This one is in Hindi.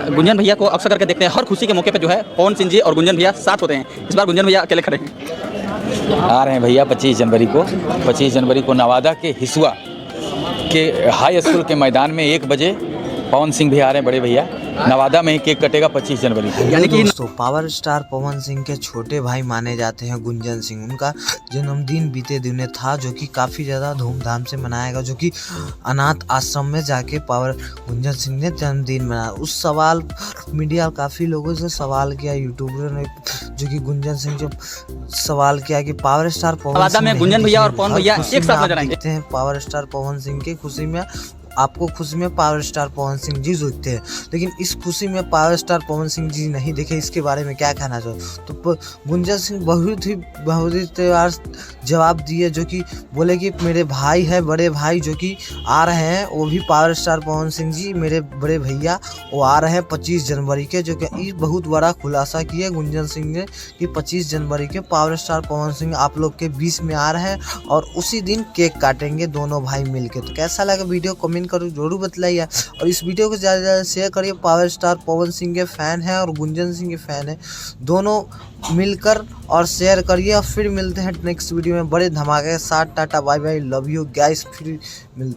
गुंजन भैया को अक्सर करके देखते हैं हर खुशी के मौके पे जो है पवन सिंह जी और गुंजन भैया साथ होते हैं। इस बार गुंजन भैया अकेले खड़े हैं। आ रहे हैं भैया 25 जनवरी को नवादा के हिसुआ के हाई स्कूल के मैदान में 1 बजे पवन सिंह भी आ रहे हैं। बड़े भैया नवादा में ही केक कटेगा 25 जनवरी को। यानी कि दोस्तों पावर स्टार पवन सिंह के छोटे भाई माने जाते हैं गुंजन सिंह। उनका जन्मदिन बीते दिनों था जो कि काफ़ी ज़्यादा धूमधाम से मनाया गया, जो कि अनाथ आश्रम में जाके गुंजन सिंह ने जन्मदिन मनाया। उस सवाल मीडिया काफ़ी लोगों से सवाल किया, यूट्यूबर ने जो कि गुंजन सिंह जो सवाल किया कि पावर स्टार पवन सिंह में गुंजन भैया और पवन भैया एक साथ नजर आएंगे। देखते हैं पावर स्टार पवन सिंह की खुशी में, आपको खुशी में पावर स्टार पवन सिंह जी जुटते हैं, लेकिन इस खुशी में पावर स्टार पवन सिंह जी नहीं देखे। इसके बारे में क्या कहना चाहो? तो गुंजन सिंह बहुत ही तैयार जवाब दिए, जो कि बोले कि मेरे भाई है, बड़े भाई जो कि आ रहे हैं, वो भी पावर स्टार पवन सिंह जी मेरे बड़े भैया वो आ रहे हैं 25 जनवरी के। जो कि बहुत बड़ा खुलासा किया गुंजन सिंह ने कि 25 जनवरी के पावर स्टार पवन सिंह आप लोग के बीच में आ रहे हैं और उसी दिन केक काटेंगे दोनों भाई मिलके। तो कैसा लगा वीडियो कमेंट करो जरूर बताइए, और इस वीडियो को ज़्यादा से ज़्यादा शेयर करिए। पावर स्टार पवन सिंह के फैन हैं और गुंजन सिंह के फैन हैं, दोनों मिलकर और शेयर करिए। और फिर मिलते हैं नेक्स्ट वीडियो में बड़े धमाके के साथ। Tata bye bye, love you guys, फिर मिलते हैं।